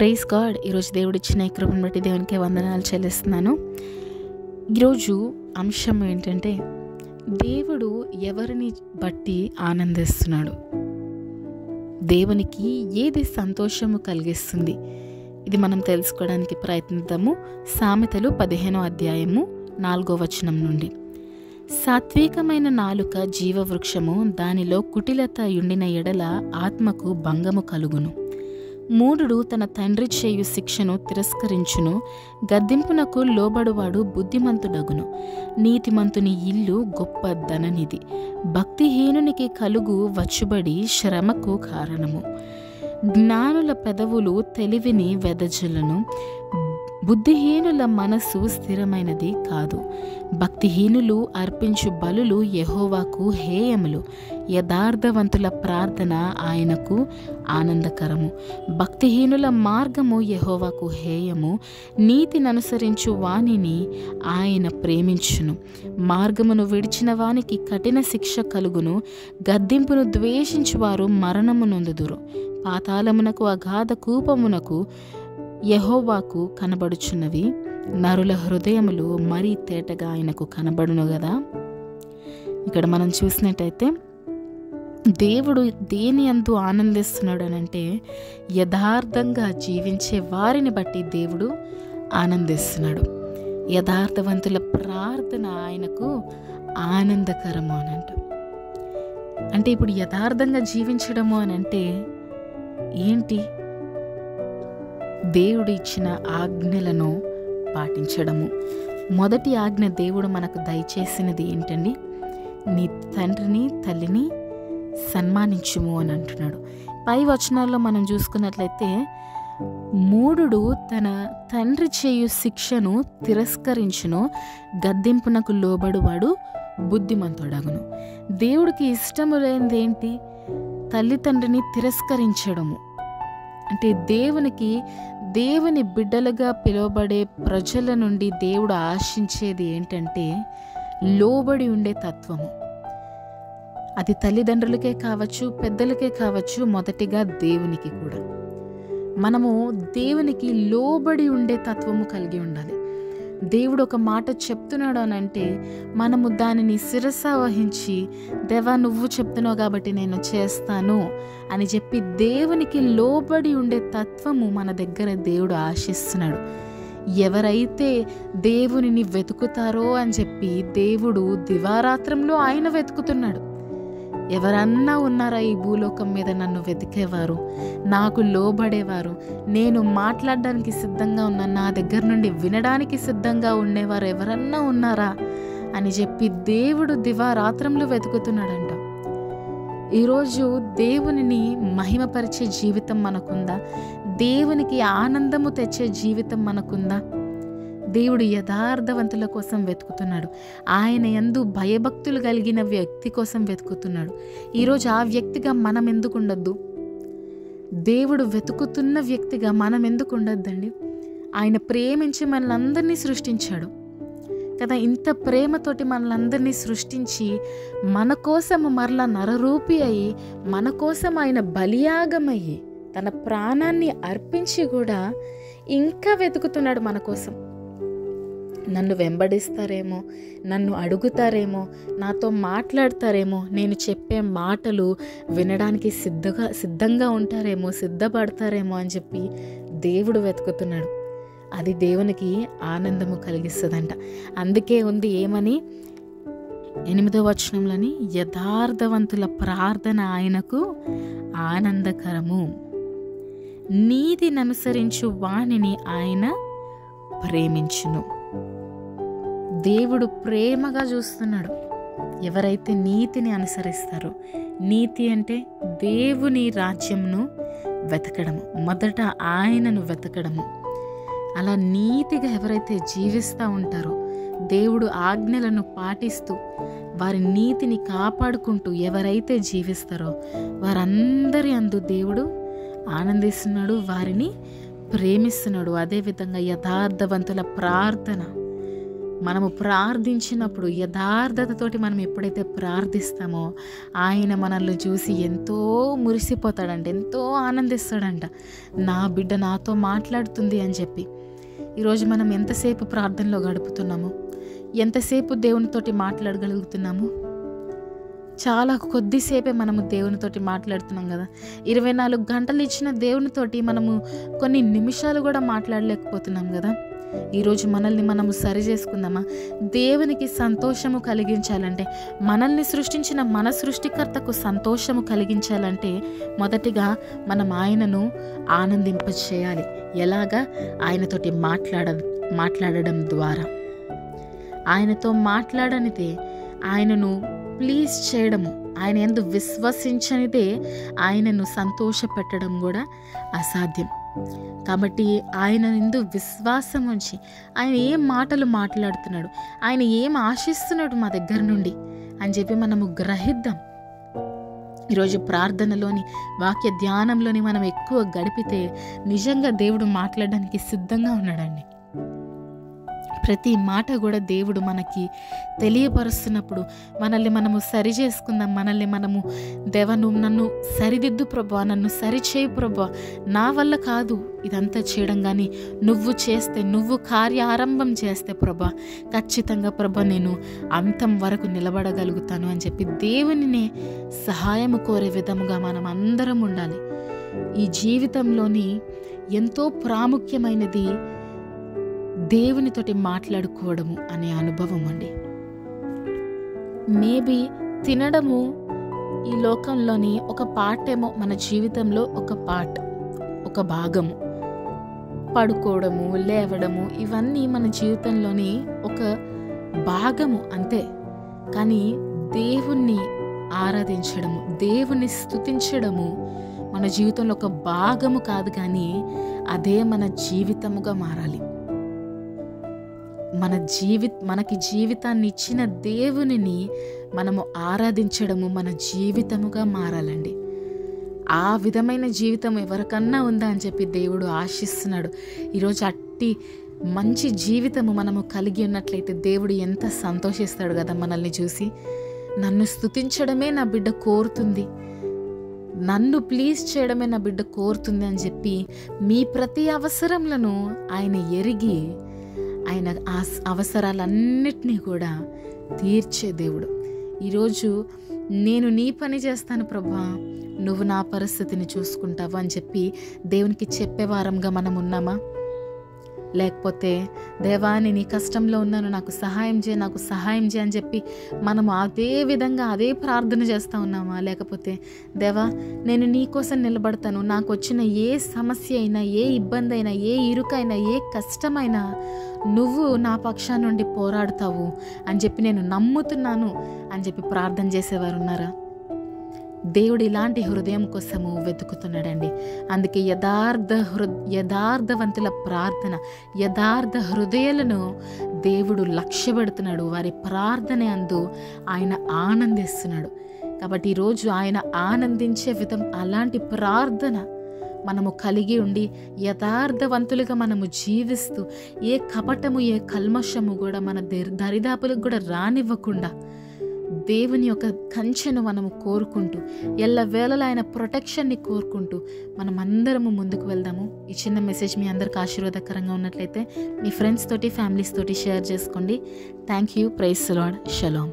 Praise God. ఈరోజు దేవుడిచ్చిన ఈ కృపను బట్టి దేవునికి వందనాలు చెల్లిస్తున్నాను. ఈరోజు అంశం ఏంటంటే, దేవుడు ఎవరిని బట్టి ఆనందిస్తున్నాడు, దేవునికి ఏది సంతోషము కలిగిస్తుంది, ఇది మనం తెలుసుకోవడానికి ప్రయత్నిద్దాము. సామెతలు 15వ అధ్యాయము 4వ వచనం నుండి. సాత్వికమైన నాలుక జీవవృక్షము, దానిలో కుటిలత యుండిన ఎడల ఆత్మకు భంగము కలుగును. మూఢుడు తన తండ్రి చేయు శిక్షను తిరస్కరించును, గద్దింపునకు లోబడువాడు బుద్ధిమంతుడగును. నీతిమంతుని ఇల్లు గొప్ప ధననిధి, భక్తిహీనునికి కలుగు వచ్చుబడి శ్రమకు కారణము. జ్ఞానుల పెదవులు తెలివిని వెదజల్లును, బుద్ధిహీనుల మనస్సు స్థిరమైనది కాదు. భక్తిహీనులు అర్పించు బలులు యెహోవాకు హేయములు, యథార్థవంతుల ప్రార్థన ఆయనకు ఆనందకరము. భక్తిహీనుల మార్గము యెహోవాకు హేయము, నీతిని అనుసరించు వానిని ఆయన ప్రేమించును. మార్గమును విడిచిన వానికి కఠిన శిక్ష కలుగును, గద్దింపును ద్వేషించువారు మరణము నొందుదురు. పాతాళమునకు అగాధ కూపమునకు యెహోవాకు కనబడుచున్నవి, నరుల హృదయములు మరీ తేటగా ఆయనకు కనబడును కదా. ఇక్కడ మనం చూసినట్టయితే దేవుడు దేని యందు ఆనందిస్తున్నాడు అనంటే, యథార్థంగా జీవించే వారిని బట్టి దేవుడు ఆనందిస్తున్నాడు. యథార్థవంతుల ప్రార్థన ఆయనకు ఆనందకరము అనంట. అంటే ఇప్పుడు యథార్థంగా జీవించడము అనంటే ఏంటి? దేవుడు ఇచ్చిన ఆజ్ఞలను పాటించడము. మొదటి ఆజ్ఞ దేవుడు మనకు దయచేసినది ఏంటండి? నీ తండ్రిని తల్లిని సన్మానించుము అని అంటున్నాడు. పై వచనాల్లో మనం చూసుకున్నట్లయితే, మూఢుడు తన తండ్రి చేయు శిక్షను తిరస్కరించును, గద్దింపునకు లోబడువాడు బుద్ధిమంతుడగును. దేవుడికి ఇష్టము లేనిది ఏంటి? తల్లిదండ్రిని తిరస్కరించడము. అంటే దేవుని బిడ్డలుగా పిలువబడే ప్రజల నుండి దేవుడు ఆశించేది ఏంటంటే, లోబడి ఉండే తత్వము. అది తల్లిదండ్రులకే కావచ్చు, పెద్దలకే కావచ్చు, మొదటిగా దేవునికి కూడా. మనము దేవునికి లోబడి ఉండే తత్వము కలిగి ఉండాలి. దేవుడు ఒక మాట చెప్తున్నాడు అని అంటే మనము దానిని శిరస వహించి, దేవా నువ్వు చెప్తున్నావు కాబట్టి నేను చేస్తాను అని చెప్పి దేవునికి లోబడి ఉండే తత్వము మన దగ్గర దేవుడు ఆశిస్తున్నాడు. ఎవరైతే దేవునిని వెతుకుతారో అని చెప్పి దేవుడు దివారాత్రంలో ఆయన వెతుకుతున్నాడు. ఎవరన్నా ఉన్నారా ఈ భూలోకం మీద నన్ను వెతికేవారు, నాకు లోబడేవారు, నేను మాట్లాడడానికి సిద్ధంగా ఉన్నా, నా దగ్గర నుండి వినడానికి సిద్ధంగా ఉండేవారు ఎవరన్నా ఉన్నారా అని చెప్పి దేవుడు దివారాత్రంలో వెతుకుతున్నాడంట. ఈరోజు దేవునిని మహిమపరిచే జీవితం మనకుందా? దేవునికి ఆనందము తెచ్చే జీవితం మనకుందా? దేవుడు యథార్థవంతుల కోసం వెతుకుతున్నాడు. ఆయన యందు భయభక్తులు కలిగిన వ్యక్తి కోసం వెతుకుతున్నాడు. ఈరోజు ఆ వ్యక్తిగా మనం ఎందుకు ఉండొద్దు? దేవుడు వెతుకుతున్న వ్యక్తిగా మనం ఎందుకు ఉండొద్దండి? ఆయన ప్రేమించి మనలందరినీ సృష్టించాడు కదా. ఇంత ప్రేమతోటి మనలందరినీ సృష్టించి మన కోసం మరలా నరరూపి అయి, మన కోసం ఆయన బలియాగమయ్యి తన ప్రాణాన్ని అర్పించి కూడా ఇంకా వెతుకుతున్నాడు మన కోసం. నన్ను వెంబడిస్తారేమో, నన్ను అడుగుతారేమో, నాతో మాట్లాడతారేమో, నేను చెప్పే మాటలు వినడానికి సిద్ధంగా ఉంటారేమో, సిద్ధపడతారేమో అని చెప్పి దేవుడు వెతుకుతున్నాడు. అది దేవునికి ఆనందము కలిగిస్తుందంట. అందుకే ఉంది ఏమని? 8వ వచనంలోని, యథార్థవంతుల ప్రార్థన ఆయనకు ఆనందకరము, నీతిని అనుసరించు వానిని ఆయన ప్రేమించును. దేవుడు ప్రేమగా చూస్తున్నాడు ఎవరైతే నీతిని అనుసరిస్తారో. నీతి అంటే దేవుని రాజ్యంను వెతకడము, మొదట ఆయనను వెతకడము. అలా నీతిగా ఎవరైతే జీవిస్తూ ఉంటారో, దేవుడు ఆజ్ఞలను పాటిస్తూ వారి నీతిని కాపాడుకుంటూ ఎవరైతే జీవిస్తారో వారందరి అందు దేవుడు ఆనందిస్తున్నాడు, వారిని ప్రేమిస్తున్నాడు. అదేవిధంగా యథార్థవంతుల ప్రార్థన మనము ప్రార్థించినప్పుడు యథార్థతతోటి మనం ఎప్పుడైతే ప్రార్థిస్తామో ఆయన మనల్ని చూసి ఎంతో మురిసిపోతాడంట, ఎంతో ఆనందిస్తాడంట. నా బిడ్డ నాతో మాట్లాడుతుంది అని చెప్పి. ఈరోజు మనం ఎంతసేపు ప్రార్థనలో గడుపుతున్నాము? ఎంతసేపు దేవునితోటి మాట్లాడగలుగుతున్నాము? చాలా కొద్దిసేపే మనము దేవునితోటి మాట్లాడుతున్నాం కదా. 24 గంటలు ఇచ్చిన దేవునితోటి మనము కొన్ని నిమిషాలు కూడా మాట్లాడలేకపోతున్నాం కదా. ఈరోజు మనల్ని మనము సరి చేసుకుందామా? దేవునికి సంతోషము కలిగించాలంటే, మనల్ని సృష్టించిన మన సృష్టికర్తకు సంతోషము కలిగించాలంటే మొదటిగా మనం ఆయనను ఆనందింపచేయాలి. ఎలాగా? ఆయనతోటి మాట్లాడడం ద్వారా. ఆయనతో మాట్లాడనిదే, ఆయనను ప్లీజ్ చేయడము, ఆయన యందు విశ్వసించనిదే ఆయనను సంతోషపెట్టడం కూడా అసాధ్యం. కాబట్టి ఆయన యందు విశ్వాసం ఉంచి ఆయన ఏం మాటలు మాట్లాడుతున్నాడు, ఆయన ఏం ఆశిస్తున్నాడు మా దగ్గర నుండి అని చెప్పి మనము గ్రహిద్దాం. ఈరోజు ప్రార్థనలోని వాక్య ధ్యానంలోని మనం ఎక్కువ గడిపితే నిజంగా దేవుడు మాట్లాడడానికి సిద్ధంగా ఉన్నాడండి. ప్రతి మాట కూడా దేవుడు మనకి తెలియపరుస్తున్నప్పుడు మనల్ని మనము సరి చేసుకుందాం. మనల్ని మనము దేవా నువ్వు నన్ను సరిదిద్దు ప్రభా, నన్ను సరిచేయి ప్రభా, నా వల్ల కాదు ఇదంతా చేయడం, కానీ నువ్వు చేస్తే, నువ్వు కార్యారంభం చేస్తే ప్రభా ఖచ్చితంగా ప్రభా నేను అంతం వరకు నిలబడగలుగుతాను అని చెప్పి దేవునినే సహాయం కోరే విధముగా మనం అందరం ఉండాలి. ఈ జీవితంలోని ఎంతో ప్రాముఖ్యమైనది దేవునితోటి మాట్లాడుకోవడము అనే అనుభవం అండి. మేబీ తినడము ఈ లోకంలోని ఒక పార్ట్ ఏమో, మన జీవితంలో ఒక పార్ట్, ఒక భాగము. పడుకోవడము, లేవడము ఇవన్నీ మన జీవితంలోని ఒక భాగము అంతే. కానీ దేవుణ్ణి ఆరాధించడము, దేవుణ్ణి స్తుతించడము మన జీవితంలో ఒక భాగము కాదు, కానీ అదే మన జీవితముగా మారాలి. మనకి జీవితాన్ని ఇచ్చిన దేవునిని మనము ఆరాధించడము మన జీవితముగా మారాలండి. ఆ విధమైన జీవితం ఎవరికన్నా ఉందా అని చెప్పి దేవుడు ఆశిస్తున్నాడు. ఈరోజు అట్టి మంచి జీవితము మనము కలిగి ఉన్నట్లయితే దేవుడు ఎంత సంతోషిస్తాడు కదా మనల్ని చూసి. నన్ను స్తుతించడమే నా బిడ్డ కోరుతుంది, నన్ను ప్లీజ్ చేయడమే నా బిడ్డ కోరుతుంది అని చెప్పి మీ ప్రతి అవసరములను ఆయన ఎరిగి ఆయన ఆ అవసరాలన్నిటినీ కూడా తీర్చే దేవుడు. ఈరోజు నేను నీ పని చేస్తాను ప్రభా, నువ్వు నా పరిస్థితిని చూసుకుంటావు అని చెప్పి దేవునికి చెప్పే వారంగా మనం ఉన్నామా? లేకపోతే దేవా నేను నీ కష్టంలో ఉన్నాను, నాకు సహాయం చేయి, నాకు సహాయం చేయి అని చెప్పి మనము అదే విధంగా అదే ప్రార్థన చేస్తూ ఉన్నామా? లేకపోతే దేవా నేను నీ కోసం నిలబడతాను, నాకు వచ్చిన ఏ సమస్య అయినా, ఏ ఇబ్బంది అయినా, ఏ ఇరుకైనా, ఏ కష్టమైనా నువ్వు నా పక్షా నుండి పోరాడతావు అని చెప్పి నేను నమ్ముతున్నాను అని చెప్పి ప్రార్థన చేసేవారు ఉన్నారా? దేవుడు ఇలాంటి హృదయం కోసము వెతుకుతున్నాడండి. అందుకే యథార్థవంతుల ప్రార్థన, యథార్థ హృదయాలను దేవుడు లక్ష్య పెడుతున్నాడు. వారి ప్రార్థన అందు ఆయన ఆనందిస్తున్నాడు. కాబట్టి ఈరోజు ఆయన ఆనందించే విధం అలాంటి ప్రార్థన మనము కలిగి ఉండి యథార్థవంతులుగా మనము జీవిస్తూ ఏ కపటము, ఏ కల్మషము కూడా మన దరిదాపులకు కూడా రానివ్వకుండా దేవుని యొక్క కంచెను మనము కోరుకుంటూ, ఎల్లవేళలా ఆయన ప్రొటెక్షన్ని కోరుకుంటూ మనం అందరము ముందుకు వెళ్దాము. ఈ చిన్న మెసేజ్ మీ అందరికి ఆశీర్వాదకరంగా ఉన్నట్లయితే మీ ఫ్రెండ్స్ తోటి, ఫ్యామిలీస్ తోటి షేర్ చేసుకోండి. Thank you. Praise the lord. Shalom.